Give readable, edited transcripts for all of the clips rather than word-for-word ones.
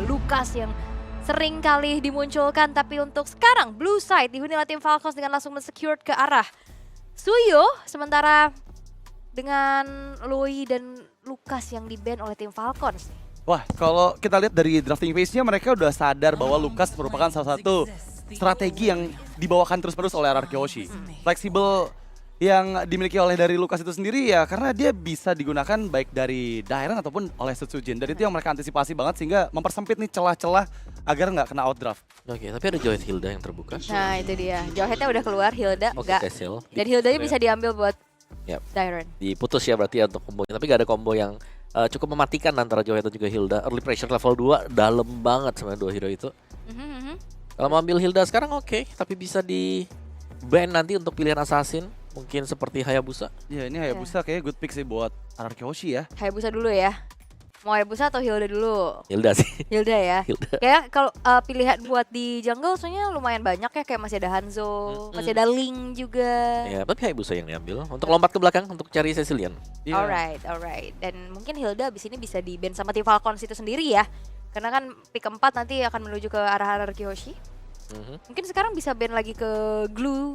juga Lucas yang sering kali dimunculkan. Tapi untuk sekarang Blue Side dihuni oleh tim Falcons dengan langsung men-secured ke arah Suyo. Sementara dengan Loi dan Lucas yang di-ban oleh tim Falcons. Wah, kalau kita lihat dari drafting phase-nya mereka udah sadar bahwa Lucas merupakan salah satu strategi yang dibawakan terus-menerus oleh RRQ Hoshi. Fleksibel yang dimiliki oleh dari Lucas itu sendiri ya karena dia bisa digunakan baik dari Dairon ataupun oleh Setsujin. Dan itu yang mereka antisipasi banget sehingga mempersempit nih celah-celah agar nggak kena outdraft. Oke, tapi ada Joyet Hilda yang terbuka. Nah itu dia, Jawheadnya udah keluar, Hilda Oke, enggak. Cecil. Dan Hildanya bisa diambil buat Yap. Dairon. Diputus ya berarti ya untuk kombonya. Tapi gak ada combo yang cukup mematikan antara Joyet dan juga Hilda. Early pressure level 2 dalam banget sebenarnya dua hero itu. Kalau mau ambil Hilda sekarang oke, tapi bisa di ban nanti untuk pilihan assassin. Mungkin seperti Hayabusa. Ya ini Hayabusa kayaknya good pick sih buat RRQ Hoshi ya. Hayabusa dulu ya. Mau Hayabusa atau Hilda dulu? Hilda sih. Hilda ya. Hilda. Kayak kalau pilihan buat di jungle soalnya lumayan banyak ya. Kayak masih ada Hanzo, masih ada Ling juga. Ya, tapi Hayabusa yang diambil. Untuk lompat ke belakang untuk cari Cecilian. Iya. Alright. Dan mungkin Hilda abis ini bisa di-ban sama tim Falcons itu sendiri ya. Karena kan pick 4 nanti akan menuju ke arah Kiyoshi. Mungkin sekarang bisa ban lagi ke Glue,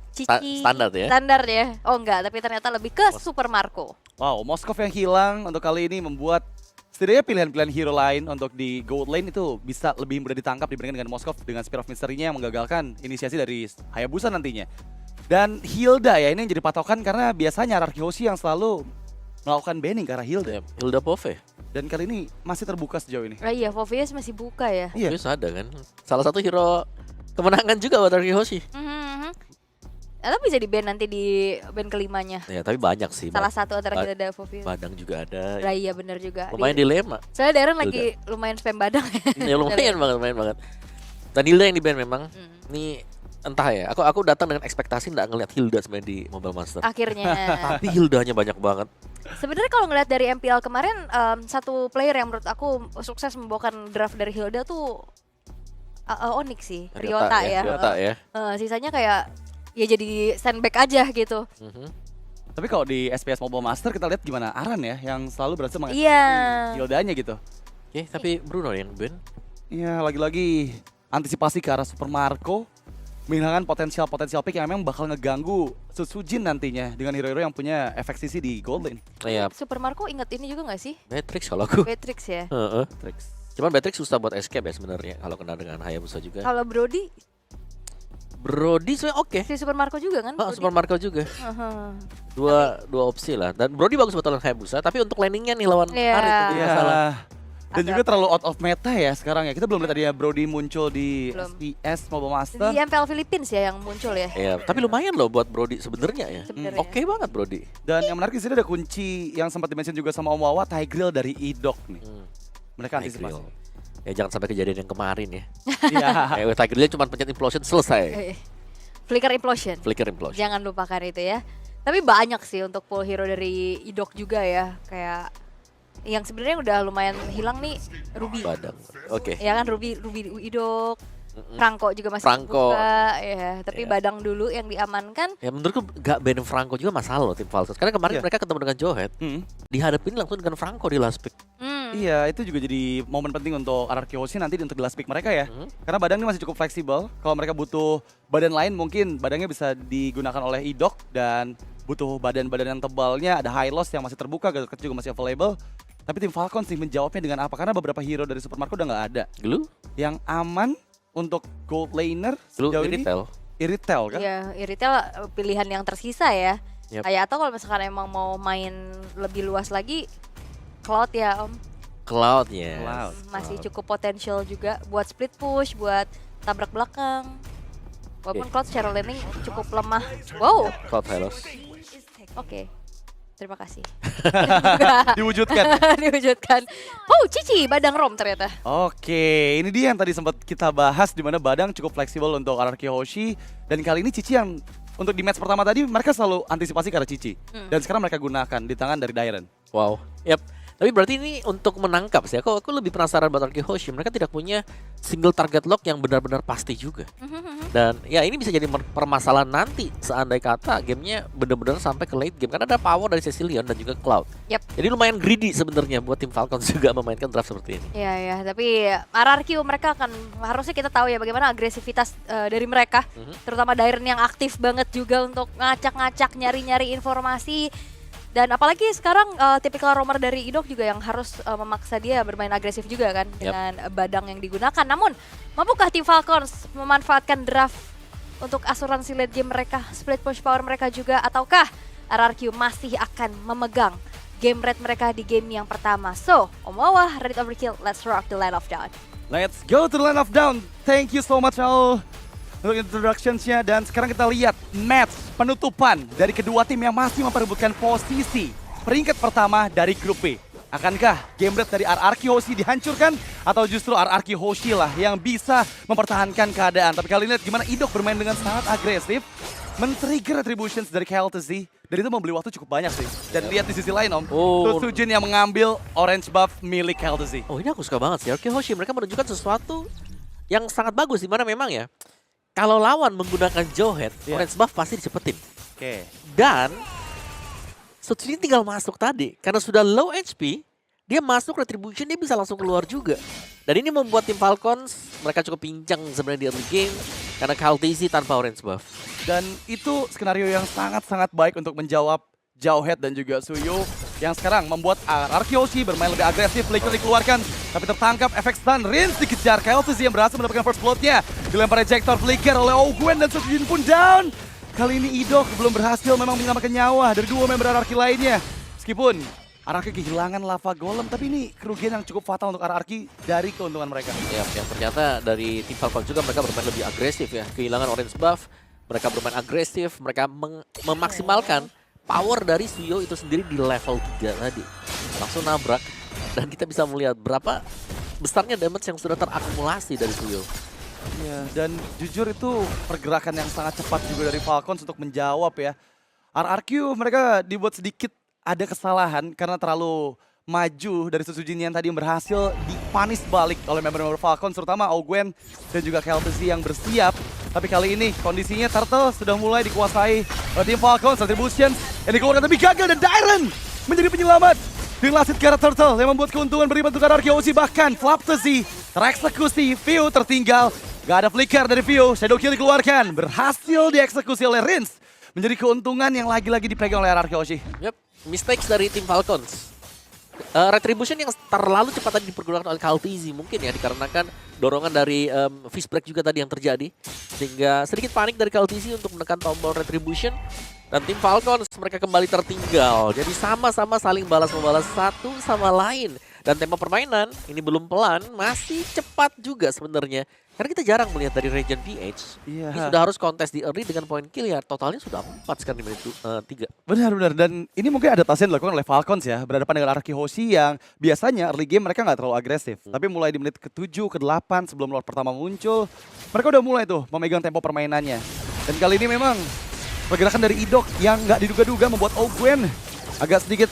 Cici. Standar ya? Standar ya. Oh enggak, tapi ternyata lebih ke Super Marco. Wow, Moskov yang hilang untuk kali ini membuat setidaknya pilihan-pilihan hero lain untuk di gold lane itu bisa lebih mudah ditangkap dibandingkan dengan Moskov dengan Spear of Mystery-nya yang menggagalkan inisiasi dari Hayabusa nantinya. Dan Hilda ya ini yang jadi patokan karena biasanya RRQ Hoshi yang selalu melakukan banning ke arah Hilda. Hilda Pove. Dan kali ini masih terbuka sejauh ini. Iya, Fovius masih buka ya. Iya. Terus ada kan. Salah satu hero kemenangan juga buat RRQ Hoshi. Atau bisa di-ban nanti di ban kelimanya. Ya, tapi banyak sih. Salah satu antara Hilda dan Fovius. Badang juga ada. Lah iya benar juga. Lumayan dilema. Soalnya Darren lagi lumayan spam badang ya. Ya lumayan banget. Dan Hilda yang di-ban memang. Ini entah ya. Aku datang dengan ekspektasi nggak ngeliat Hilda sebenarnya di Mobile Master. Akhirnya. Tapi Hildanya banyak banget. Sebenarnya kalau ngeliat dari MPL kemarin satu player yang menurut aku sukses membawakan draft dari Hilda tuh Onyx sih, Ryota ya. Ryota ya. Sisanya kayak ya jadi sandbag aja gitu. Tapi kalau di SPS Mobile Master kita lihat gimana Aran ya yang selalu berhasil Iya. mengeksekusi Hildanya gitu. Oke, tapi Bruno yang ban. Iya, lagi-lagi antisipasi ke arah Super Marco. Menghilangkan potensial pick yang memang bakal ngeganggu Setsujin nantinya dengan hero-hero yang punya efek CC di gold lane. Iya, Super Marco inget ini juga gak sih? Matrix kalau aku. Matrix ya. Tricks. Cuman Matrix susah buat escape ya sebenarnya kalau kena dengan Hayabusa juga. Kalau Brody, Brody sebenarnya oke. si Super Marco juga kan? Brody? Super Marco juga. Uh-huh. Dua opsi lah. Dan Brody bagus buat lawan Hayabusa, tapi untuk landingnya nih lawan Iya. Arit itu Iya. masalah. Dan juga terlalu out of meta ya sekarang ya. Kita belum lihat tadi ya Brody muncul di Belum. SPS Mobile Master. Di MPL Philippines ya yang muncul ya. Iya, tapi lumayan loh buat Brody sebenarnya ya. Sebenarnya. Oke banget Brody. Dan yang menarik di sini ada kunci yang sempat dimention juga sama Om Wawa, Tigreal dari Idok nih. Mereka antisipasi. Tigreal. Ya jangan sampai kejadian yang kemarin ya. Iya. Kayak Tigreal cuma pencet implosion selesai. Flicker Implosion. Flicker implosion. Jangan lupakan itu ya. Tapi banyak sih untuk pool hero dari Idok juga ya. Kayak yang sebenarnya udah lumayan hilang nih Ruby. Badang. Oke. Ya kan Ruby Idok. Franco juga masih Franco. buka ya, tapi Iya. Badang dulu yang diamankan. Ya menurutku gak ban Franco juga masalah loh tim Falcons. Karena kemarin Iya. mereka ketemu dengan Johead, dihadapin langsung dengan Franco di last pick. Iya, itu juga jadi momen penting untuk RRQ Hoshi nanti untuk di last pick mereka ya. Karena Badang ini masih cukup fleksibel. Kalau mereka butuh badan lain mungkin Badangnya bisa digunakan oleh Idok dan butuh badan-badan yang tebalnya ada high loss yang masih terbuka, Gatot juga masih available. Tapi tim Falcons sih menjawabnya dengan apa? Karena beberapa hero dari Super Marco udah nggak ada. Glue? Yang aman untuk gold laner Glue sejauh ini Iritel. Iritel kan? Ya, Iritel pilihan yang tersisa ya. Yep. Kayak atau kalau misalkan emang mau main lebih luas lagi, Cloud ya Om. Cloud ya. Cloud. Masih cukup potensial juga buat split push, buat tabrak belakang. Walaupun Cloud secara laning cukup lemah. Wow, Cloud Hylos. oke. Terima kasih. Diwujudkan. Diwujudkan. Oh, Cici, Badang Rom ternyata. Oke, ini dia yang tadi sempat kita bahas di mana Badang cukup fleksibel untuk RRQ Hoshi dan kali ini Cici yang untuk di match pertama tadi mereka selalu antisipasi ke arah Cici dan sekarang mereka gunakan di tangan dari Dairon. Wow. Yap. Tapi berarti ini untuk menangkap sih. Aku lebih penasaran buat Arki Hoshi. Mereka tidak punya single target lock yang benar-benar pasti juga. Dan ya ini bisa jadi permasalahan nanti seandai kata gamenya benar-benar sampai ke late game. Karena ada power dari Cecilion dan juga Cloud. Yep. Jadi lumayan greedy sebenarnya buat tim Falcons juga memainkan draft seperti ini. Iya ya, tapi RRQ mereka akan harusnya kita tahu ya bagaimana agresivitas dari mereka, terutama Dairen yang aktif banget juga untuk ngacak-ngacak nyari-nyari informasi. Dan apalagi sekarang tipikal roamer dari Idok juga yang harus memaksa dia bermain agresif juga kan dengan badang yang digunakan. Namun, mampukah tim Falcons memanfaatkan draft untuk asuransi late game mereka, split push power mereka juga, ataukah RRQ masih akan memegang game rate mereka di game yang pertama? So, Omawa, Reddit Overkill, let's rock the Land of Dawn. Let's go to the Land of Dawn. Thank you so much Al untuk introductions-nya, dan sekarang kita lihat match penutupan dari kedua tim yang masih memperebutkan posisi peringkat pertama dari grup B. Akankah game rate dari RRQ Hoshi dihancurkan atau justru RRQ Hoshi lah yang bisa mempertahankan keadaan? Tapi kali ini lihat gimana Idok bermain dengan sangat agresif, men-trigger retributions dari KLTZ, dan itu membeli waktu cukup banyak sih. Dan lihat di sisi lain Sujin yang mengambil orange buff milik KLTZ. Oh ini aku suka banget sih, RRQ Hoshi mereka menunjukkan sesuatu yang sangat bagus, dimana memang ya kalau lawan menggunakan Jowhead, orange buff pasti dicepetin. Dan Sujin tinggal masuk tadi, karena sudah low HP, dia masuk retribution, dia bisa langsung keluar juga. Dan ini membuat tim Falcons, mereka cukup pincang sebenarnya di early game, karena KLTZ tanpa orange buff. Dan itu skenario yang sangat-sangat baik untuk menjawab Jowhead dan juga Suyo yang sekarang membuat RRQ Hoshi bermain lebih agresif. Flicker dikeluarkan tapi tertangkap, efek stun. Rins dikejar, KLTZ yang berhasil mendapatkan first blood-nya. Dilempar ejector Flicker oleh Ogwen dan Sujin pun down. Kali ini Idok belum berhasil memang menyelamatkan nyawa dari dua member RRQ lainnya. Meskipun RRQ kehilangan lava golem, tapi ini kerugian yang cukup fatal untuk RRQ dari keuntungan mereka. Ya, yang ternyata dari tim Falcon juga mereka bermain lebih agresif ya. Kehilangan orange buff, mereka bermain agresif, mereka memaksimalkan power dari Suyo itu sendiri di level 3 tadi. Langsung nabrak, dan kita bisa melihat berapa besarnya damage yang sudah terakumulasi dari Suyo. Ya, dan jujur itu pergerakan yang sangat cepat juga dari Falcons untuk menjawab ya. RRQ mereka dibuat sedikit ada kesalahan karena terlalu maju dari Sujin yang tadi berhasil dipanis balik oleh member-member Falcons, terutama Ogwen dan juga KLTZ yang bersiap. Tapi kali ini kondisinya Turtle sudah mulai dikuasai oleh tim Falcons. Retribution yang dikeluarkan tapi gagal, dan Dairen menjadi penyelamat dengan lasit ke arah Turtle yang membuat keuntungan berlipat untuk RRQ Hoshi. Bahkan Flaptazy tereksekusi, View tertinggal. Gak ada flicker dari View, Shadow Kill dikeluarkan, berhasil dieksekusi oleh Rins. Menjadi keuntungan yang lagi-lagi dipegang oleh RRQ Hoshi. Yep, mistakes dari tim Falcons. Retribution yang terlalu cepat tadi dipergunakan oleh KLTZ mungkin ya, dikarenakan dorongan dari Fishbreak juga tadi yang terjadi, sehingga sedikit panik dari KLTZ untuk menekan tombol Retribution, dan tim Falcons mereka kembali tertinggal. Jadi sama-sama saling balas-membalas satu sama lain, dan tempo permainan ini belum pelan, masih cepat juga sebenarnya. Karena kita jarang melihat dari Regen PH, ini sudah harus kontes di early dengan poin kill ya, totalnya sudah 4 sekarang di menit 3. Benar-benar, dan ini mungkin adaptasi yang dilakukan oleh Falcons ya, berhadapan dengan RRQ Hoshi yang biasanya early game mereka nggak terlalu agresif. Tapi mulai di menit ke-7, ke-8 sebelum Lord pertama muncul, mereka udah mulai tuh memegang tempo permainannya. Dan kali ini memang pergerakan dari Idok yang nggak diduga-duga membuat Ogwen agak sedikit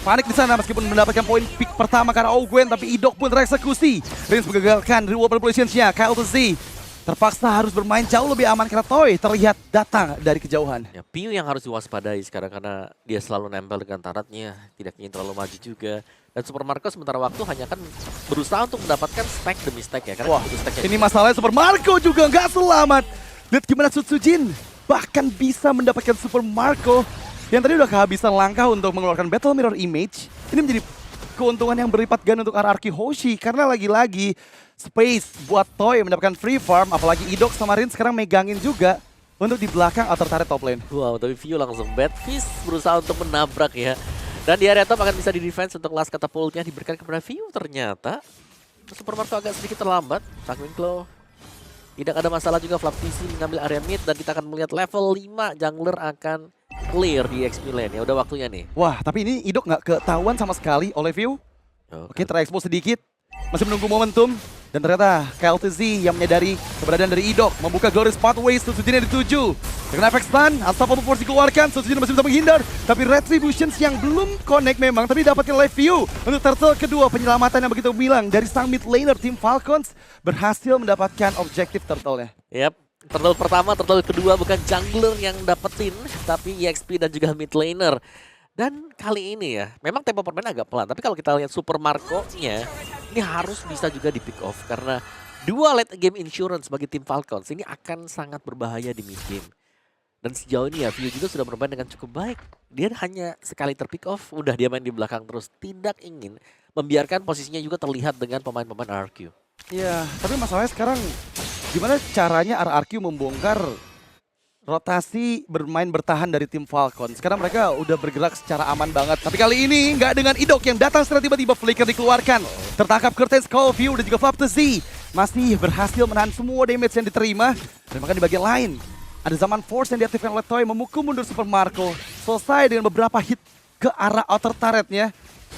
panik di sana meskipun mendapatkan poin pick pertama karena Ogwen, tapi Idok pun tereksekusi. Rins menggagalkan reward manipulations-nya. KLTZ terpaksa harus bermain jauh lebih aman karena Toy terlihat datang dari kejauhan. Ya, Piu yang harus diwaspadai sekarang karena dia selalu nempel dengan taratnya, tidak ingin terlalu maju juga. Dan Super Marco sementara waktu hanya akan berusaha untuk mendapatkan stack demi stack ya. Karena ini masalahnya Super Marco juga nggak selamat. Lihat gimana Sujin bahkan bisa mendapatkan Super Marco yang tadi udah kehabisan langkah untuk mengeluarkan Battle Mirror Image. Ini menjadi keuntungan yang berlipat ganda untuk RRQ Hoshi karena lagi-lagi space buat Toy mendapatkan free farm, apalagi Idok sama Rin sekarang megangin juga untuk di belakang outer turret top lane. Wow, tapi View langsung bad fist berusaha untuk menabrak ya. Dan di area top akan bisa di-defense untuk last catapult-nya diberikan kepada View. Ternyata Super Marco agak sedikit terlambat. Takwinklo tidak ada masalah juga, Flaptazy mengambil area mid dan kita akan melihat level 5 jungler akan clear di XP lane ya, udah waktunya nih. Wah, tapi ini Idok nggak ketahuan sama sekali oleh View. Oke, terekspos sedikit, masih menunggu momentum. Dan ternyata KLTZ yang menyadari keberadaan dari Idok membuka Glorious Pathways, Sujin yang dituju. Dengan efek stun, Unstoppable Force dikeluarkan, Sojin masih bisa menghindar. Tapi Retributions yang belum connect memang, tapi dapatkan live view. Untuk turtle kedua, penyelamatan yang begitu bilang dari sang mid laner Team Falcons berhasil mendapatkan objektif turtle-nya. Yap, turtle pertama, turtle kedua bukan jungler yang dapetin, tapi EXP dan juga mid laner. Dan kali ini ya, memang tempo permainan agak pelan, tapi kalau kita lihat Super Marco-nya, ini harus bisa juga di pick off karena dua late game insurance bagi tim Falcons ini akan sangat berbahaya di mid game. Dan sejauh ini ya, View juga sudah bermain dengan cukup baik. Dia hanya sekali terpick off, udah dia main di belakang terus. Tidak ingin membiarkan posisinya juga terlihat dengan pemain-pemain RRQ. Iya, tapi masalahnya sekarang gimana caranya RRQ membongkar rotasi bermain bertahan dari tim Falcon. Sekarang mereka udah bergerak secara aman banget. Tapi kali ini nggak dengan Idok yang datang setelah tiba-tiba Flicker dikeluarkan. Tertangkap Curtain Skull, View dan juga Faptzy masih berhasil menahan semua damage yang diterima. Dan bahkan di bagian lain, ada Zaman Force yang diaktifkan oleh Toy memukul mundur Super Marco. Selesai dengan beberapa hit ke arah outer turretnya.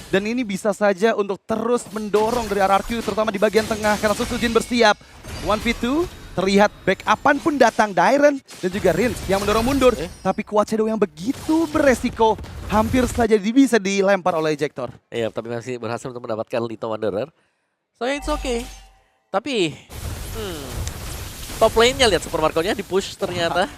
Dan ini bisa saja untuk terus mendorong dari RRQ terutama di bagian tengah karena Susujin bersiap. 1v2 terlihat backupan pun datang Dairen dan juga Rince yang mendorong mundur. Tapi Quad Shadow yang begitu beresiko hampir saja bisa dilempar oleh Ejector. Iya, tapi masih berhasil untuk mendapatkan Little Wanderer. So it's okay. Tapi top lane-nya lihat Super Marco-nya di-push ternyata.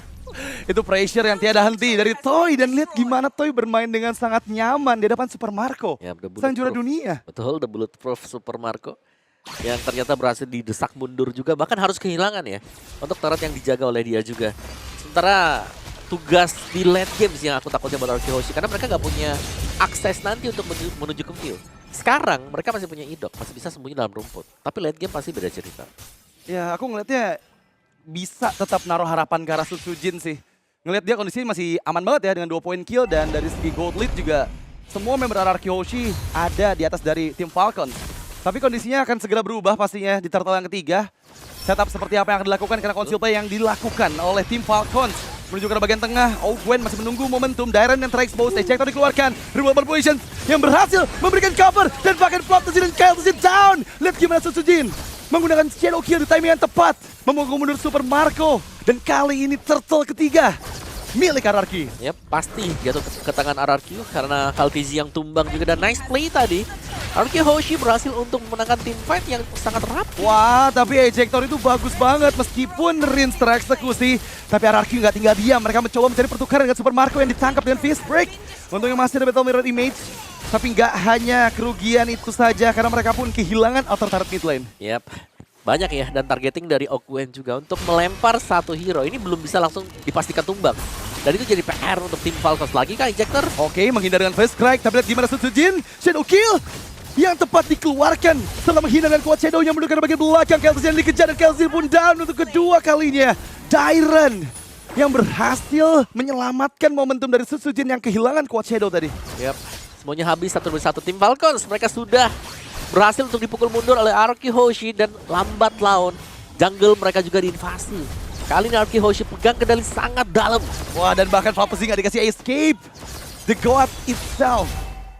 Itu pressure yang tiada henti dari Toy dan lihat gimana Toy bermain dengan sangat nyaman di hadapan Super Marco. Ya, sang juara dunia. Betul, the bulletproof Super Marco. Yang ternyata berhasil didesak mundur juga, bahkan harus kehilangan ya. Untuk turret yang dijaga oleh dia juga. Sementara tugas di late games yang aku takutnya buat RRQ Hoshi, karena mereka nggak punya akses nanti untuk menuju ke field. Sekarang mereka masih punya Idok, masih bisa sembunyi dalam rumput. Tapi late game pasti beda cerita. Ya aku ngeliatnya bisa tetap naruh harapan ke arah Susujin sih. Ngeliat dia kondisinya masih aman banget ya dengan 2 point kill dan dari segi gold lead juga semua member RRQ Hoshi ada di atas dari tim Falcon. Tapi kondisinya akan segera berubah pastinya di turtle yang ketiga. Setup seperti apa yang akan dilakukan karena conceal play yang dilakukan oleh tim Falcons. Menuju ke bagian tengah, Gwen masih menunggu momentum. Dairen yang terexpose, Ejector dikeluarkan. Removal position yang berhasil memberikan cover dan bahkan Faptzy dan Kael'thas down. Lihat gimana Susujin menggunakan shadow kill di timing yang tepat. Memukul mundur Super Marco. Dan kali ini turtle ketiga milik RRQ. Yap, pasti jatuh ke tangan RRQ karena Faptzy yang tumbang juga dan nice play tadi. RRQ Hoshi berhasil untuk memenangkan team fight yang sangat rapi. Wah, tapi Ejector itu bagus banget meskipun Rince tereksekusi. Tapi RRQ nggak tinggal diam, mereka mencoba mencari pertukaran dengan Super Marco yang ditangkap dengan fist break. Untungnya masih ada Battle Mirror Image. Tapi nggak hanya kerugian itu saja karena mereka pun kehilangan outer turret mid lane. Yap. Banyak ya, dan targeting dari Gwen juga untuk melempar satu hero. Ini belum bisa langsung dipastikan tumbang. Dan itu jadi PR untuk tim Falcons lagi kah Ejector? Oke, menghindar dengan First Strike. Tapi lihat gimana Susujin. Shadow kill yang tepat dikeluarkan setelah menghindar dengan Quad Shadow yang menundukkan bagian belakang. Kael'thas yang dikejar dan Kael'thas pun down untuk kedua kalinya. Dairen yang berhasil menyelamatkan momentum dari Susujin yang kehilangan Quad Shadow tadi. Yap. Semuanya habis satu demi satu tim Falcons. Mereka sudah berhasil untuk dipukul mundur oleh RRQ Hoshi dan lambat laun. Jungle mereka juga diinvasi. Kali ini RRQ Hoshi pegang kendali sangat dalam. Wah, dan bahkan Faptzy nggak dikasih escape. The God itself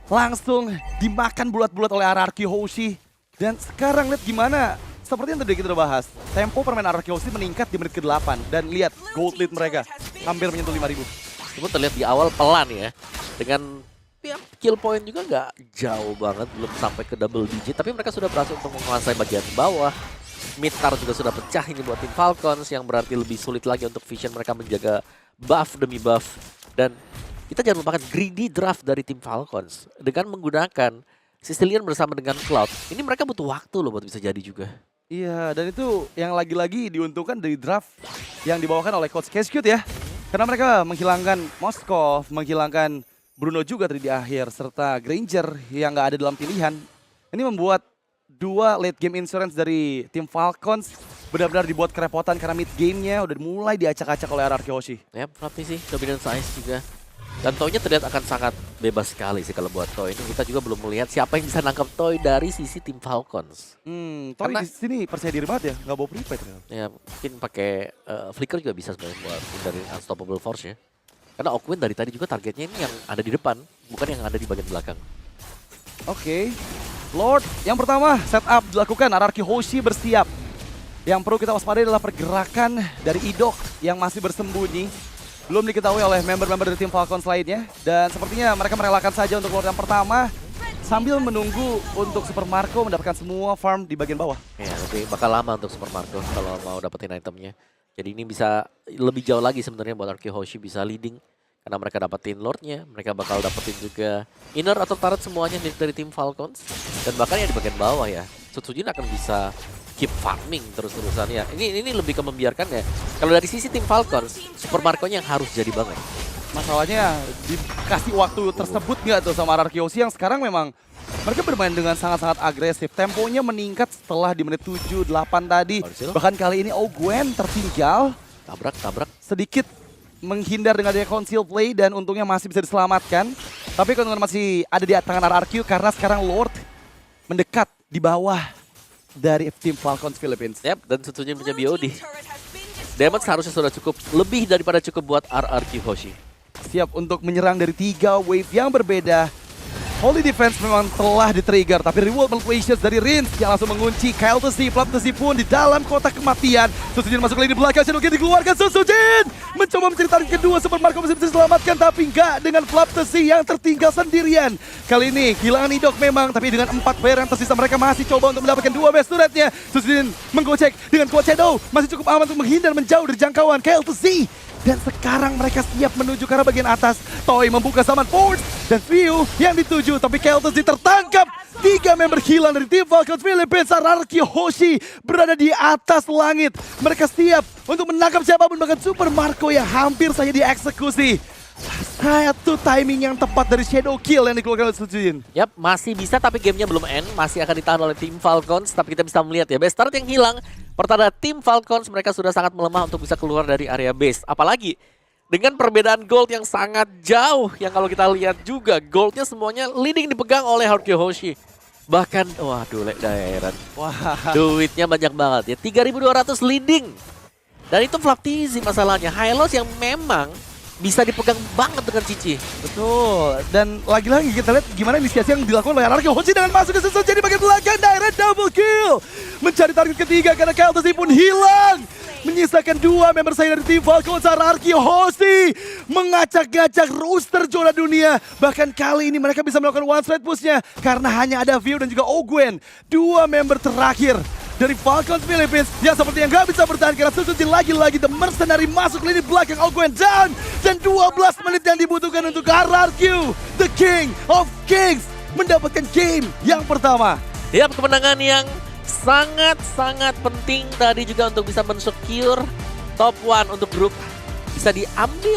langsung dimakan bulat-bulat oleh RRQ Hoshi. Dan sekarang lihat gimana, seperti yang tadi kita udah bahas, tempo permainan RRQ Hoshi meningkat di menit ke-8. Dan lihat gold lead mereka hampir menyentuh 5.000. Itu terlihat di awal pelan ya. Dengan kill point juga nggak jauh banget, belum sampai ke double digit. Tapi mereka sudah berhasil untuk menguasai bagian bawah. Mid-tar juga sudah pecah ini buat tim Falcons, yang berarti lebih sulit lagi untuk Vision mereka menjaga buff demi buff. Dan kita jangan melupakan greedy draft dari tim Falcons. Dengan menggunakan Sicilian bersama dengan Cloud, ini mereka butuh waktu loh buat bisa jadi juga. Iya, dan itu yang lagi-lagi diuntungkan dari draft yang dibawakan oleh Coach Cascute ya. Karena mereka menghilangkan Moskov, menghilangkan Bruno juga tadi di akhir, serta Granger yang nggak ada dalam pilihan. Ini membuat dua late game insurance dari tim Falcons benar-benar dibuat kerepotan karena mid game-nya udah mulai diacak-acak oleh RRQ Hoshi. Ya, berarti sih dominance size juga. Dan Toy-nya terlihat akan sangat bebas sekali sih kalau buat Toy. Ini kita juga belum melihat siapa yang bisa nangkap Toy dari sisi tim Falcons. Toy di sini percaya diri banget ya, nggak bawa prepaid. Ya, mungkin pakai flicker juga bisa sebenarnya buat dari Unstoppable Force ya. Karena Gwen dari tadi juga targetnya ini yang ada di depan, bukan yang ada di bagian belakang. Oke. Lord, yang pertama setup dilakukan, RRQ Hoshi bersiap. Yang perlu kita waspadai adalah pergerakan dari Idok yang masih bersembunyi. belum diketahui oleh member-member dari tim Falcons lainnya. Dan sepertinya mereka merelakan saja untuk Lord yang pertama sambil menunggu untuk Super Marco mendapatkan semua farm di bagian bawah. Ya, nanti bakal lama untuk Super Marco kalau mau dapetin itemnya. Jadi ini bisa lebih jauh lagi sebenarnya buat Arky Hoshi bisa leading. Karena mereka dapetin Lordnya, mereka bakal dapetin juga inner atau turret semuanya dari tim Falcons. Dan bahkan ya di bagian bawah ya, Sutsujin akan bisa keep farming terus-terusan ya. Ini lebih ke membiarkan ya. Kalau dari sisi tim Falcons, Super Marco-nya yang harus jadi banget. Masalahnya dikasih waktu tersebut nggak tuh sama Arky Hoshi yang sekarang memang mereka bermain dengan sangat-sangat agresif. Temponya meningkat setelah di menit 7-8 tadi. Bahkan kali ini Ogwen tertinggal. Tabrak. Sedikit menghindar dengan dia conceal play dan untungnya masih bisa diselamatkan. Tapi keuntungan masih ada di tangan RRQ karena sekarang Lord mendekat di bawah dari tim Falcons Philippines. Yap, dan Sutsujin punya BOD. Damage seharusnya sudah cukup, lebih daripada cukup buat RRQ Hoshi. Siap untuk menyerang dari 3 wave yang berbeda. Holy Defense memang telah di-trigger, tapi Revolt Malquations dari Rins yang langsung mengunci Kyle Tesi, Flap Tesi pun di dalam kotak kematian. Sutsujin masuk lagi di belakang, Shadow King dikeluarkan, Sutsujin mencoba mencari target kedua, Super Marco masih bisa diselamatkan, tapi enggak dengan Flap Tesi yang tertinggal sendirian. Kali ini kehilangan Idok memang, tapi dengan 4 player yang tersisa mereka masih coba untuk mendapatkan 2 best turretnya. Sutsujin menggocek dengan kuat Shadow, masih cukup aman untuk menghindar menjauh dari jangkauan Kyle Tesi. Dan sekarang mereka siap menuju ke arah bagian atas. Toy membuka Summon Force dan View yang dituju. Tapi Keltosi tertangkap. 3 member hilang dari tim Falcons Philippines. RRQ Hoshi berada di atas langit. Mereka siap untuk menangkap siapapun. Bahkan Super Marco yang hampir saja dieksekusi. Satu timing yang tepat dari Shadow Kill yang dikeluarkan oleh Sutsujin. Yap, masih bisa tapi gamenya belum end. Masih akan ditahan oleh tim Falcons. Tapi kita bisa melihat ya, best start yang hilang. Pertanda tim Falcons mereka sudah sangat melemah untuk bisa keluar dari area base. Apalagi dengan perbedaan gold yang sangat jauh. Yang kalau kita lihat juga goldnya semuanya leading dipegang oleh RRQ Hoshi. Bahkan, waduh Lek Daeran. Wah. Duitnya banyak banget ya, 3.200 leading. Dan itu Flap Tesi masalahnya. Hylos yang memang bisa dipegang banget dengan Cici. Betul. Dan lagi-lagi kita lihat gimana inisiasi yang dilakukan oleh RRQ Hoshi dengan masuk ke Sutsujin di bagian belakang. Direct double kill. Mencari target ketiga karena Keltosi pun hilang. Menyisakan 2 member saya dari tim Falcons. RRQ Hoshi mengacak-ngacak roster juara dunia. Bahkan kali ini mereka bisa melakukan one straight push-nya karena hanya ada View dan juga Ogwen. 2 member terakhir dari Falcons Philippines yang seperti yang gak bisa bertahan karena Sutsujin lagi-lagi The Mercenary masuk lini belakang. Ogwen down dan 12 menit yang dibutuhkan untuk RRQ The King of Kings mendapatkan game yang pertama. Yap, kemenangan yang sangat-sangat penting tadi juga untuk bisa mensecure top 1 untuk grup bisa diambil